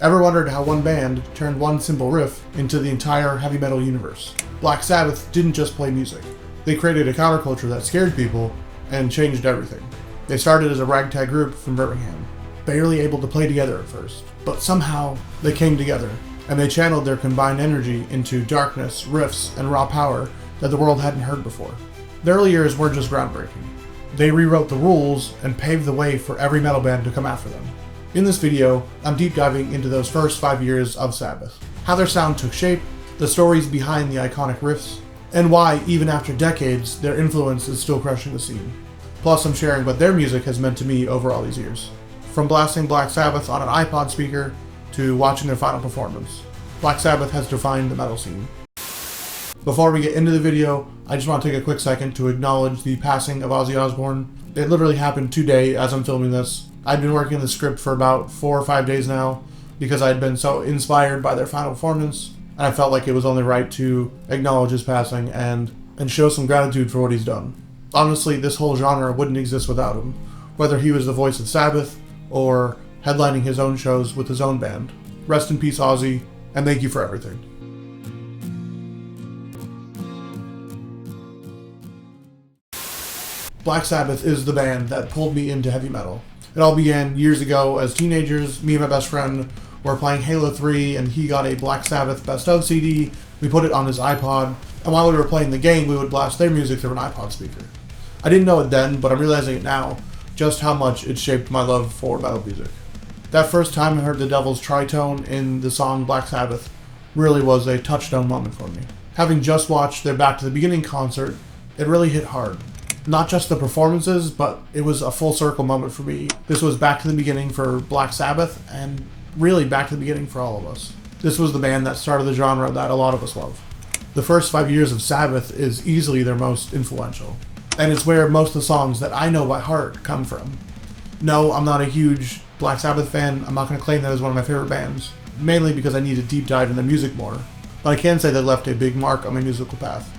Ever wondered how one band turned one simple riff into the entire heavy metal universe? Black Sabbath didn't just play music. They created a counterculture that scared people and changed everything. They started as a ragtag group from Birmingham, barely able to play together at first, but somehow they came together and they channeled their combined energy into darkness, riffs, and raw power that the world hadn't heard before. Their early years weren't just groundbreaking. They rewrote the rules and paved the way for every metal band to come after them. In this video, I'm deep diving into those first 5 years of Sabbath, how their sound took shape, the stories behind the iconic riffs, and why, even after decades, their influence is still crushing the scene. Plus, I'm sharing what their music has meant to me over all these years. From blasting Black Sabbath on an iPod speaker to watching their final performance, Black Sabbath has defined the metal scene. Before we get into the video, I just want to take a quick second to acknowledge the passing of Ozzy Osbourne. It literally happened today as I'm filming this. I've been working on the script for about 4 or 5 days now because I'd been so inspired by their final performance, and I felt like it was only right to acknowledge his passing and show some gratitude for what he's done. Honestly, this whole genre wouldn't exist without him, whether he was the voice of Sabbath or headlining his own shows with his own band. Rest in peace, Ozzy, and thank you for everything. Black Sabbath is the band that pulled me into heavy metal. It all began years ago as teenagers. Me and my best friend were playing Halo 3 and he got a Black Sabbath Best Of CD. We put it on his iPod, and while we were playing the game, we would blast their music through an iPod speaker. I didn't know it then, but I'm realizing it now, just how much it shaped my love for metal music. That first time I heard the Devil's Tritone in the song Black Sabbath really was a touchstone moment for me. Having just watched their Back to the Beginning concert, it really hit hard. Not just the performances, but it was a full circle moment for me. This was back to the beginning for Black Sabbath, and really back to the beginning for all of us. This was the band that started the genre that a lot of us love. The first 5 years of Sabbath is easily their most influential, and it's where most of the songs that I know by heart come from. No, I'm not a huge Black Sabbath fan. I'm not going to claim that as one of my favorite bands, mainly because I need to deep dive into music more, but I can say they left a big mark on my musical path.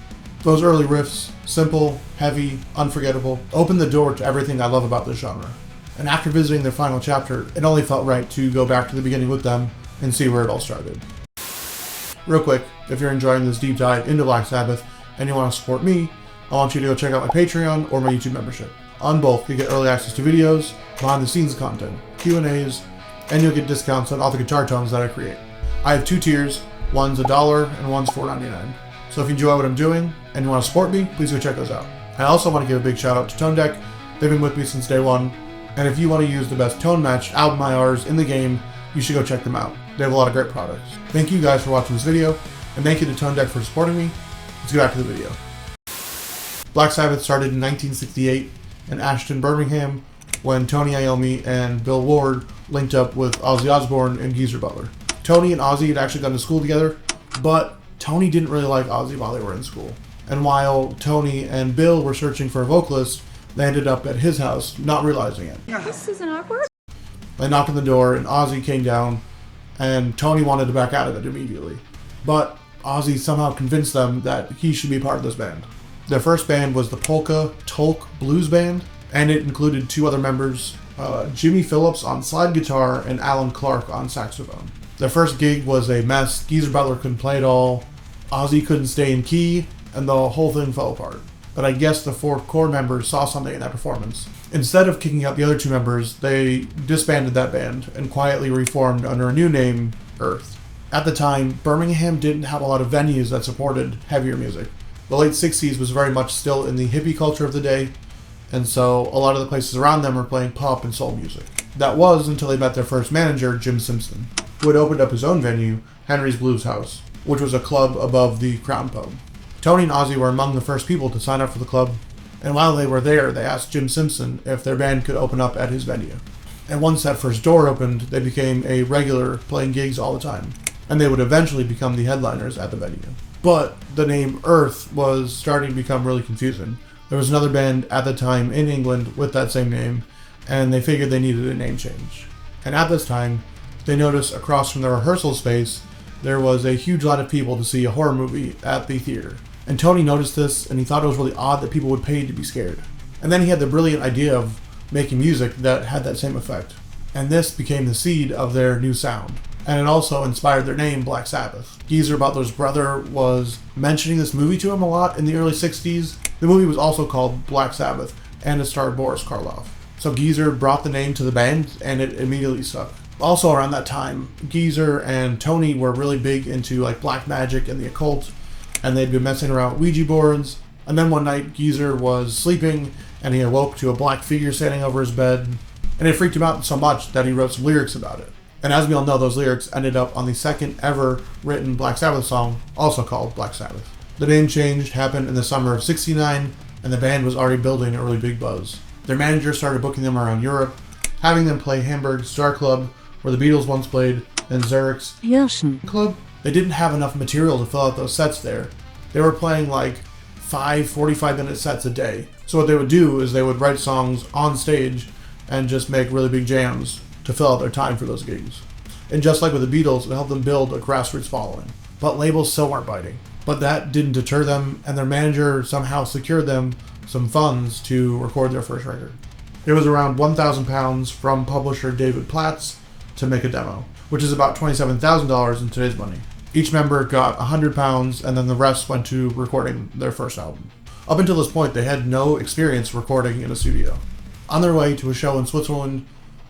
Those early riffs, simple, heavy, unforgettable, opened the door to everything I love about this genre. And after visiting their final chapter, it only felt right to go back to the beginning with them and see where it all started. Real quick, if you're enjoying this deep dive into Black Sabbath and you want to support me, I want you to go check out my Patreon or my YouTube membership. On both, you get early access to videos, behind the scenes content, Q&As, and you'll get discounts on all the guitar tones that I create. I have 2 tiers, one's $1 and one's $4.99. So if you enjoy what I'm doing and you want to support me, please go check those out. I also want to give a big shout out to ToneDeck. They've been with me since day one, and if you want to use the best tone matched album IRs in the game, you should go check them out. They have a lot of great products. Thank you guys for watching this video, and thank you to ToneDeck for supporting me. Let's get back to the video. Black Sabbath started in 1968 in Ashton, Birmingham, when Tony Iommi and Bill Ward linked up with Ozzy Osbourne and Geezer Butler. Tony and Ozzy had actually gone to school together, but Tony didn't really like Ozzy while they were in school. And while Tony and Bill were searching for a vocalist, they ended up at his house, not realizing it. This isn't awkward. They knocked on the door and Ozzy came down, and Tony wanted to back out of it immediately. But Ozzy somehow convinced them that he should be part of this band. Their first band was the Polka Tolk Blues Band, and it included 2 other members, Jimmy Phillips on slide guitar and Alan Clark on saxophone. Their first gig was a mess. Geezer Butler couldn't play at all. Ozzy couldn't stay in key, and the whole thing fell apart. But I guess the 4 core members saw something in that performance. Instead of kicking out the other 2 members, they disbanded that band and quietly reformed under a new name, Earth. At the time, Birmingham didn't have a lot of venues that supported heavier music. The late 60s was very much still in the hippie culture of the day, and so a lot of the places around them were playing pop and soul music. That was until they met their first manager, Jim Simpson, who had opened up his own venue, Henry's Blues House, which was a club above the Crown Pub. Tony and Ozzy were among the first people to sign up for the club, and while they were there, they asked Jim Simpson if their band could open up at his venue. And once that first door opened, they became a regular, playing gigs all the time, and they would eventually become the headliners at the venue. But the name Earth was starting to become really confusing. There was another band at the time in England with that same name, and they figured they needed a name change. And at this time, they noticed across from the rehearsal space, there was a huge line of people to see a horror movie at the theater. And Tony noticed this, and he thought it was really odd that people would pay to be scared. And then he had the brilliant idea of making music that had that same effect. And this became the seed of their new sound. and it also inspired their name, Black Sabbath. Geezer Butler's brother was mentioning this movie to him a lot in the early 60s. The movie was also called Black Sabbath, and it starred Boris Karloff. So Geezer brought the name to the band, and it immediately stuck. Also around that time, Geezer and Tony were really big into like black magic and the occult, and they'd been messing around with Ouija boards. And then one night, Geezer was sleeping, and he awoke to a black figure standing over his bed, and it freaked him out so much that he wrote some lyrics about it. And as we all know, those lyrics ended up on the second ever written Black Sabbath song, also called Black Sabbath. The name change happened in the summer of '69, and the band was already building a really big buzz. Their manager started booking them around Europe, having them play Hamburg's Star Club, where the Beatles once played, and Zurich's Hirschen Club. They didn't have enough material to fill out those sets there. They were playing like 5 45-minute sets a day. So what they would do is they would write songs on stage and just make really big jams to fill out their time for those gigs. And just like with the Beatles, it helped them build a grassroots following. But labels still weren't biting. But that didn't deter them, and their manager somehow secured them some funds to record their first record. It was around £1,000 from publisher David Platts to make a demo, which is about $27,000 in today's money. Each member got £100, and then the rest went to recording their first album. Up until this point, they had no experience recording in a studio. On their way to a show in Switzerland,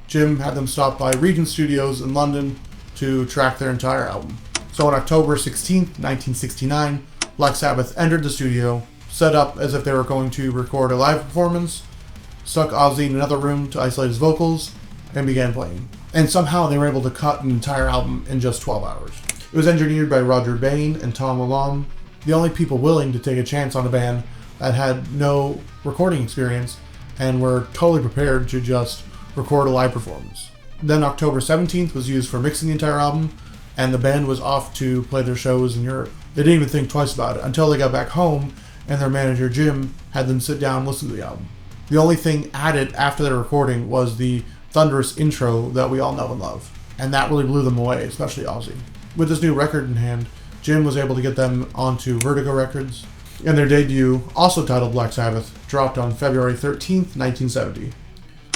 Jim had them stop by Regent Studios in London to track their entire album. So on October 16th, 1969, Black Sabbath entered the studio, set up as if they were going to record a live performance, stuck Ozzy in another room to isolate his vocals, and began playing. And somehow they were able to cut an entire album in just 12 hours. It was engineered by Roger Bain and Tom Lalonde, the only people willing to take a chance on a band that had no recording experience and were totally prepared to just record a live performance. Then October 17th was used for mixing the entire album, and the band was off to play their shows in Europe. They didn't even think twice about it until they got back home and their manager Jim had them sit down and listen to the album. The only thing added after their recording was the thunderous intro that we all know and love, and that really blew them away, especially Ozzy. With this new record in hand, Jim was able to get them onto Vertigo Records, and their debut, also titled Black Sabbath, dropped on February 13th, 1970.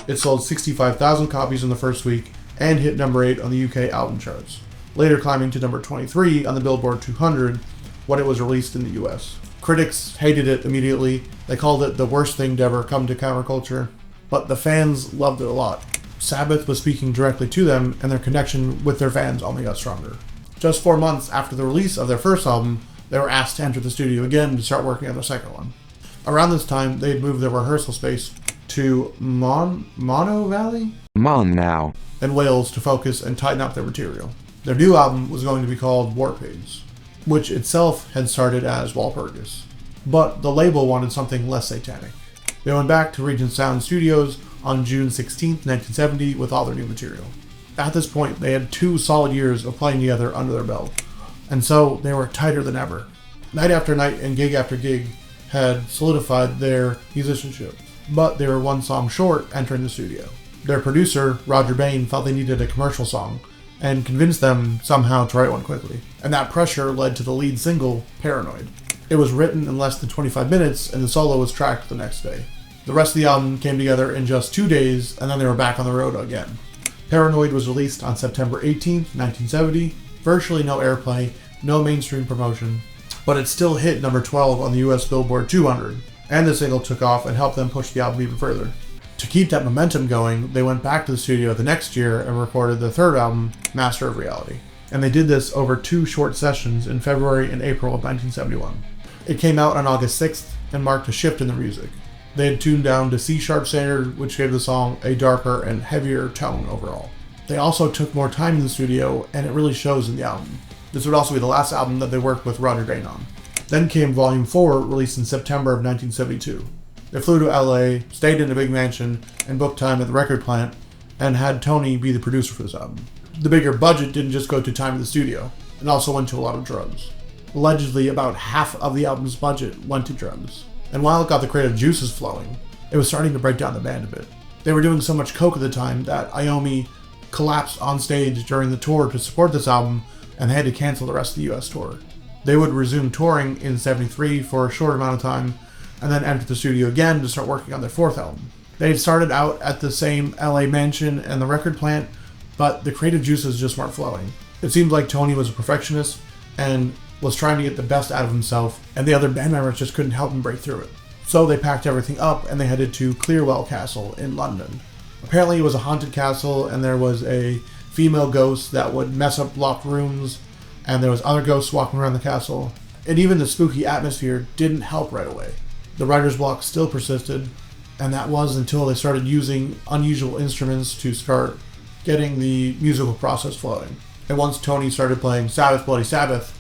It sold 65,000 copies in the first week and hit number 8 on the UK album charts, later climbing to number 23 on the Billboard 200 when it was released in the US. Critics hated it immediately. They called it the worst thing to ever come to counterculture, but the fans loved it a lot. Sabbath was speaking directly to them, and their connection with their fans only got stronger. Just 4 months after the release of their first album, they were asked to enter the studio again to start working on their second one. Around this time, they had moved their rehearsal space to Mono Valley? Now. In Wales to focus and tighten up their material. Their new album was going to be called Warpigs, which itself had started as Walpurgis. But the label wanted something less satanic. They went back to Regent Sound Studios on June 16, 1970 with all their new material. At this point, they had 2 solid years of playing together under their belt, and so they were tighter than ever. Night after night and gig after gig had solidified their musicianship, but they were 1 song short entering the studio. Their producer, Roger Bain, felt they needed a commercial song, and convinced them somehow to write one quickly. And that pressure led to the lead single, Paranoid. It was written in less than 25 minutes, and the solo was tracked the next day. The rest of the album came together in just 2 days, and then they were back on the road again. Paranoid was released on September 18, 1970. Virtually no airplay, no mainstream promotion, but it still hit number 12 on the US Billboard 200, and the single took off and helped them push the album even further. To keep that momentum going, they went back to the studio the next year and recorded their third album, Master of Reality. And they did this over 2 short sessions in February and April of 1971. It came out on August 6th and marked a shift in the music. They had tuned down to C-sharp standard, which gave the song a darker and heavier tone overall. They also took more time in the studio, and it really shows in the album. This would also be the last album that they worked with Roger Bain on. Then came Volume 4, released in September of 1972. They flew to LA, stayed in a big mansion, and booked time at the record plant, and had Tony be the producer for this album. The bigger budget didn't just go to time in the studio, it also went to a lot of drugs. Allegedly, about half of the album's budget went to drugs. And while it got the creative juices flowing, it was starting to break down the band a bit. They were doing so much coke at the time that Iommi collapsed on stage during the tour to support this album, and they had to cancel the rest of the US tour. They would resume touring in '73 for a short amount of time, and then enter the studio again to start working on their 4th album. They had started out at the same LA mansion and the record plant, but the creative juices just weren't flowing. It seemed like Tony was a perfectionist and was trying to get the best out of himself, and the other band members just couldn't help him break through it. So they packed everything up and they headed to Clearwell Castle in London. Apparently it was a haunted castle, and there was a female ghost that would mess up locked rooms, and there was other ghosts walking around the castle, and even the spooky atmosphere didn't help right away. The writer's block still persisted, and that was until they started using unusual instruments to start getting the musical process flowing. And once Tony started playing Sabbath Bloody Sabbath,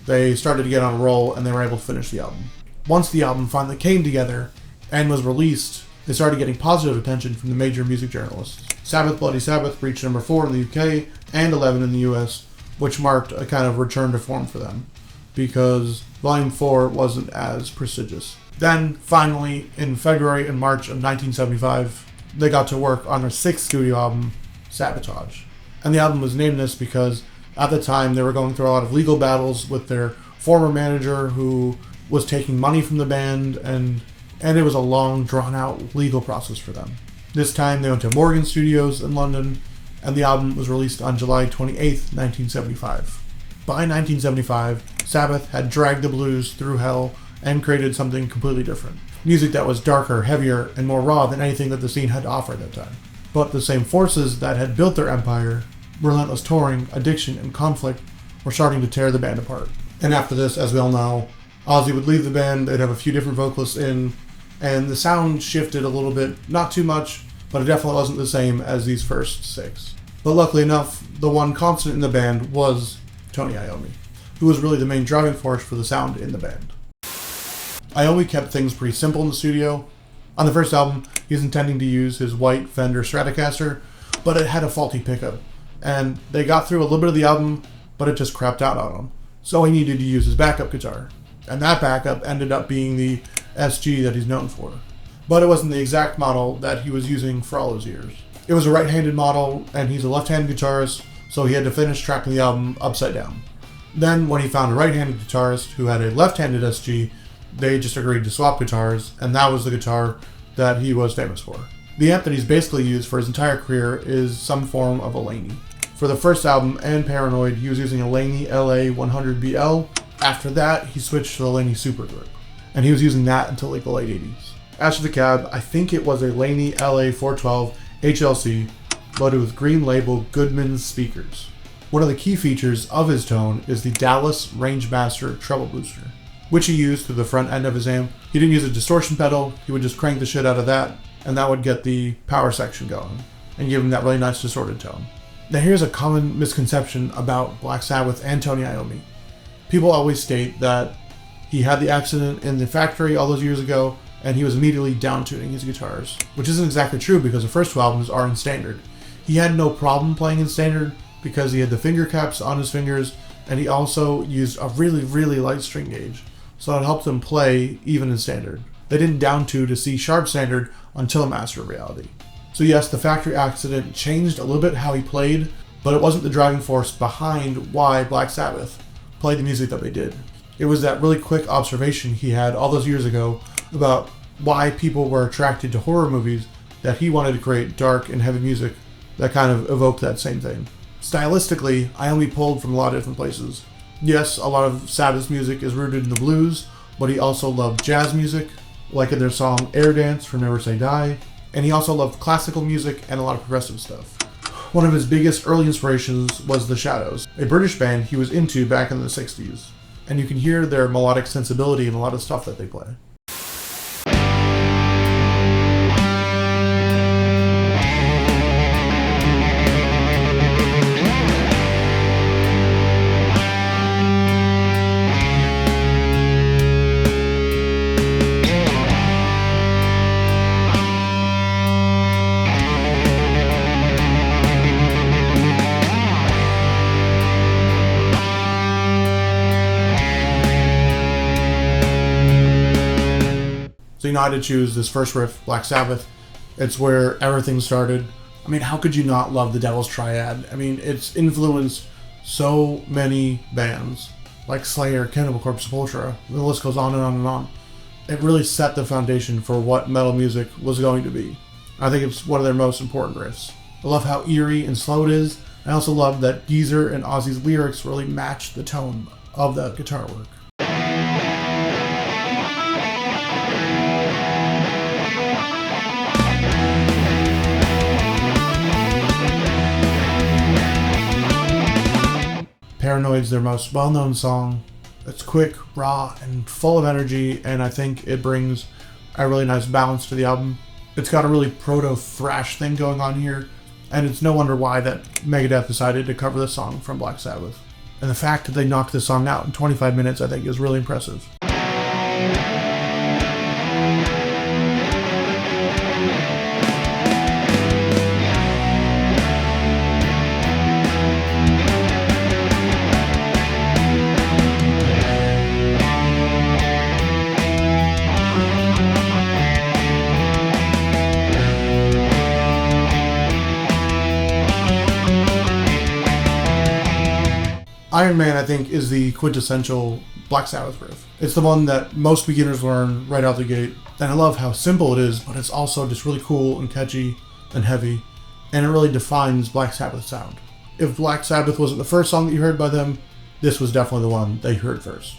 they started to get on a roll and they were able to finish the album. Once the album finally came together and was released, they started getting positive attention from the major music journalists. Sabbath Bloody Sabbath reached number 4 in the UK and 11 in the US, which marked a kind of return to form for them, because Volume 4 wasn't as prestigious. Then, finally, in February and March of 1975, they got to work on their 6th studio album, Sabotage. And the album was named this because at the time they were going through a lot of legal battles with their former manager who was taking money from the band, and it was a long, drawn-out legal process for them. This time they went to Morgan Studios in London, and the album was released on July 28th, 1975. By 1975, Sabbath had dragged the blues through hell and created something completely different. Music that was darker, heavier, and more raw than anything that the scene had to offer at that time. But the same forces that had built their empire, relentless touring, addiction, and conflict, were starting to tear the band apart. And after this, as we all know, Ozzy would leave the band, they'd have a few different vocalists in, and the sound shifted a little bit, not too much, but it definitely wasn't the same as these first 6. But luckily enough, the one constant in the band was Tony Iommi, who was really the main driving force for the sound in the band. Iommi kept things pretty simple in the studio. On the first album, he was intending to use his white Fender Stratocaster, but it had a faulty pickup, and they got through a little bit of the album, but it just crapped out on him. So he needed to use his backup guitar, and that backup ended up being the SG that he's known for. But it wasn't the exact model that he was using for all those years. It was a right-handed model, and he's a left-handed guitarist, so he had to finish tracking the album upside down. Then, when he found a right-handed guitarist who had a left-handed SG, they just agreed to swap guitars, and that was the guitar that he was famous for. The amp that he's basically used for his entire career is some form of a Laney. For the first album and Paranoid, he was using a Laney LA100BL. After that, he switched to the Laney Super Grip, and he was using that until like the late 80s. As for the cab, I think it was a Laney LA412 HLC, loaded with green label Goodman speakers. One of the key features of his tone is the Dallas Rangemaster treble booster, which he used through the front end of his amp. He didn't use a distortion pedal, he would just crank the shit out of that, and that would get the power section going, and give him that really nice distorted tone. Now here's a common misconception about Black Sabbath and Tony Iommi. People always state that he had the accident in the factory all those years ago, and he was immediately down-tuning his guitars, which isn't exactly true because the first 2 albums are in standard. He had no problem playing in standard because he had the finger caps on his fingers, and he also used a really, really light string gauge, so it helped him play even in standard. They didn't down-tune to C sharp standard until Master of Reality. So yes, the factory accident changed a little bit how he played, but it wasn't the driving force behind why Black Sabbath played the music that they did. It was that really quick observation he had all those years ago about why people were attracted to horror movies, that he wanted to create dark and heavy music that kind of evoked that same thing. Stylistically, Iommi pulled from a lot of different places. Yes, a lot of Sabbath's music is rooted in the blues, but he also loved jazz music, like in their song Air Dance from Never Say Die, and he also loved classical music and a lot of progressive stuff. One of his biggest early inspirations was The Shadows, a British band he was into back in the 60s, and you can hear their melodic sensibility in a lot of stuff that they play. So I had to choose this first riff, Black Sabbath. It's where everything started. I mean, how could you not love the Devil's Triad? I mean, it's influenced so many bands, like Slayer, Cannibal Corpse, Sepultura. The list goes on and on and on. It really set the foundation for what metal music was going to be. I think it's one of their most important riffs. I love how eerie and slow it is, I also love that Geezer and Ozzy's lyrics really match the tone of the guitar work. Paranoid's their most well-known song. It's quick, raw, and full of energy, and I think it brings a really nice balance to the album. It's got a really proto-thrash thing going on here, and it's no wonder why that Megadeth decided to cover this song from Black Sabbath. And the fact that they knocked this song out in 25 minutes, I think, is really impressive. Iron Man, I think, is the quintessential Black Sabbath riff. It's the one that most beginners learn right out the gate, and I love how simple it is, but it's also just really cool and catchy and heavy, and it really defines Black Sabbath's sound. If Black Sabbath wasn't the first song that you heard by them, this was definitely the one that you heard first.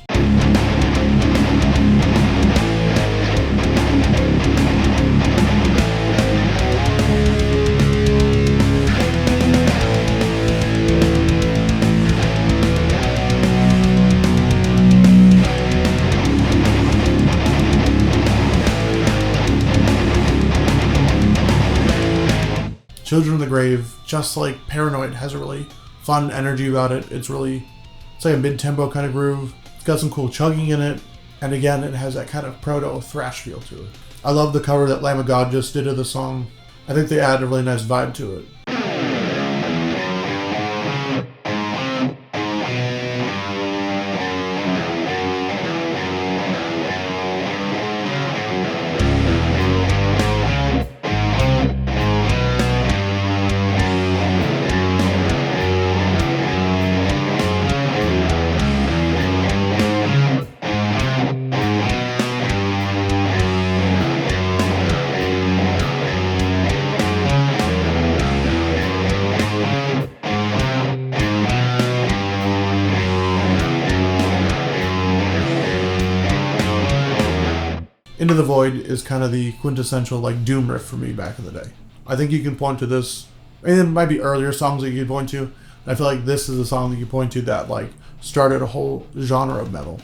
Children of the Grave, just like Paranoid, has a really fun energy about it. It's like a mid-tempo kind of groove. It's got some cool chugging in it, and again, it has that kind of proto-thrash feel to it. I love the cover that Lamb of God just did of the song. I think they add a really nice vibe to it. Into the Void is kind of the quintessential like doom riff for me back in the day. I think you can point to this, and it might be earlier songs that you can point to. I feel like this is a song that you point to that like started a whole genre of metal.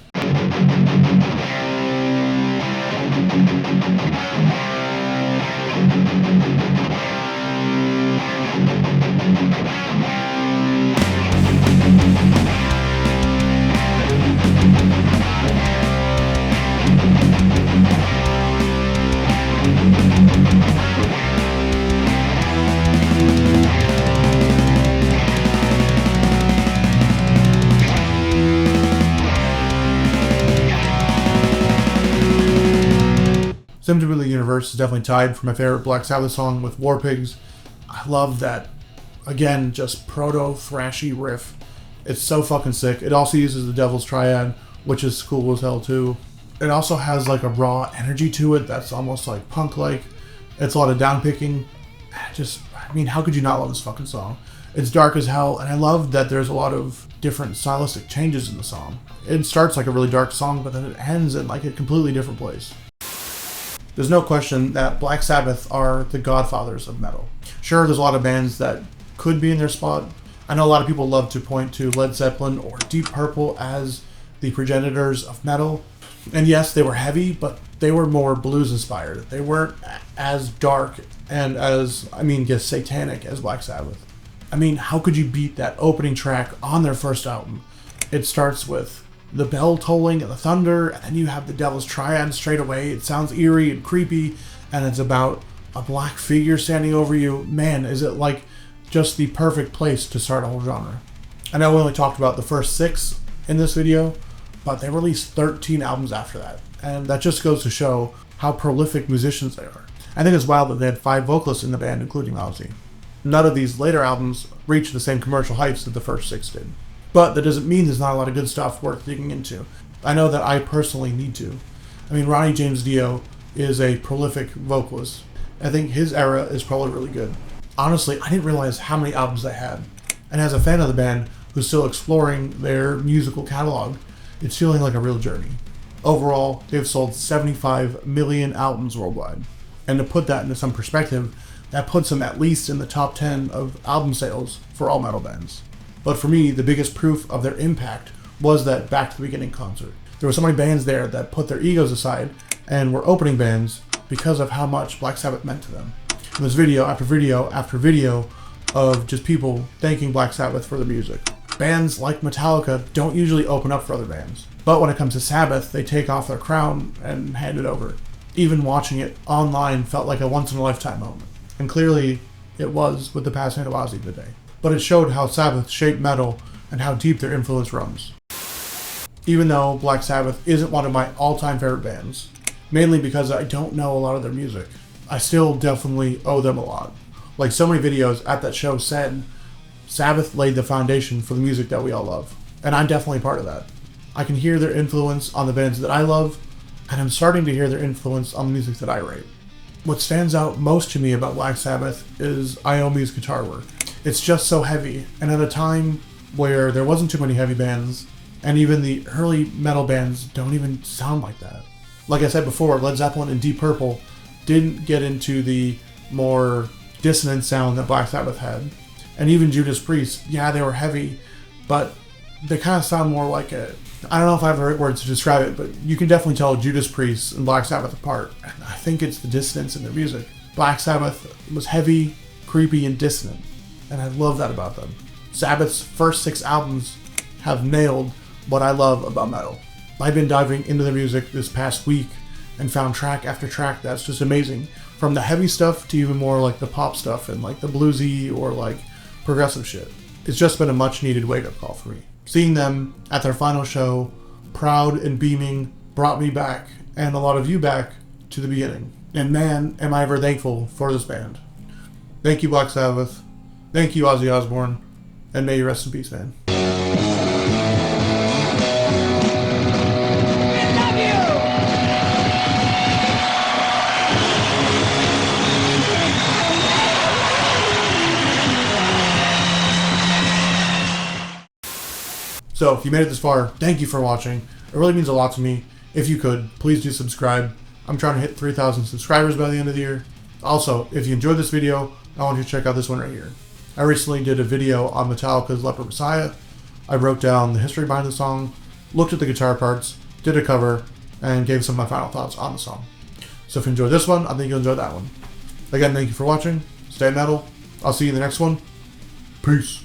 Symptom of the Universe is definitely tied for my favorite Black Sabbath song with War Pigs. I love that, again, just proto-thrashy riff. It's so fucking sick. It also uses the Devil's Triad, which is cool as hell too. It also has like a raw energy to it that's almost like punk-like. It's a lot of downpicking. I mean, how could you not love this fucking song? It's dark as hell, and I love that there's a lot of different stylistic changes in the song. It starts like a really dark song, but then it ends in like a completely different place. There's no question that Black Sabbath are the godfathers of metal. Sure, there's a lot of bands that could be in their spot. I know a lot of people love to point to Led Zeppelin or Deep Purple as the progenitors of metal. And yes, they were heavy, but they were more blues inspired. They weren't as dark and as, satanic as Black Sabbath. I mean, how could you beat that opening track on their first album? It starts with the bell tolling and the thunder, and then you have the Devil's Triad straight away. It sounds eerie and creepy, and it's about a black figure standing over you. Man, is it like just the perfect place to start a whole genre. I know we only talked about the first 6 in this video, but they released 13 albums after that, and that just goes to show how prolific musicians they are. I think it's wild that they had 5 vocalists in the band, including Ozzy. None of these later albums reached the same commercial heights that the first 6 did. But that doesn't mean there's not a lot of good stuff worth digging into. I know that I personally need to. I mean, Ronnie James Dio is a prolific vocalist. I think his era is probably really good. Honestly, I didn't realize how many albums they had. And as a fan of the band who's still exploring their musical catalog, it's feeling like a real journey. Overall, they've sold 75 million albums worldwide. And to put that into some perspective, that puts them at least in the top 10 of album sales for all metal bands. But for me, the biggest proof of their impact was that Back to the Beginning concert. There were so many bands there that put their egos aside and were opening bands because of how much Black Sabbath meant to them. And there's video after video after video of just people thanking Black Sabbath for the music. Bands like Metallica don't usually open up for other bands. But when it comes to Sabbath, they take off their crown and hand it over. Even watching it online felt like a once-in-a-lifetime moment. And clearly, it was with the passing of Ozzy today. But it showed how Sabbath shaped metal and how deep their influence runs. Even though Black Sabbath isn't one of my all-time favorite bands, mainly because I don't know a lot of their music, I still definitely owe them a lot. Like so many videos at that show said, Sabbath laid the foundation for the music that we all love. And I'm definitely part of that. I can hear their influence on the bands that I love, and I'm starting to hear their influence on the music that I rate. What stands out most to me about Black Sabbath is Iommi's guitar work. It's just so heavy, and at a time where there wasn't too many heavy bands, and even the early metal bands don't even sound like that. Like I said before, Led Zeppelin and Deep Purple didn't get into the more dissonant sound that Black Sabbath had. And even Judas Priest, yeah, they were heavy, but they kind of sound more like a... I don't know if I have the right words to describe it, but you can definitely tell Judas Priest and Black Sabbath apart. And I think it's the dissonance in their music. Black Sabbath was heavy, creepy, and dissonant, and I love that about them. Sabbath's first 6 albums have nailed what I love about metal. I've been diving into their music this past week and found track after track that's just amazing. From the heavy stuff to even more like the pop stuff and like the bluesy or like progressive shit. It's just been a much needed wake-up call for me. Seeing them at their final show, proud and beaming, brought me back, and a lot of you back, to the beginning. And man, am I ever thankful for this band. Thank you, Black Sabbath. Thank you, Ozzy Osbourne. And may you rest in peace, man. So, if you made it this far, thank you for watching. It really means a lot to me. If you could, please do subscribe. I'm trying to hit 3,000 subscribers by the end of the year. Also, if you enjoyed this video, I want you to check out this one right here. I recently did a video on Metallica's Leper Messiah. I wrote down the history behind the song, looked at the guitar parts, did a cover, and gave some of my final thoughts on the song. So if you enjoyed this one, I think you'll enjoy that one. Again, thank you for watching. Stay metal. I'll see you in the next one. Peace.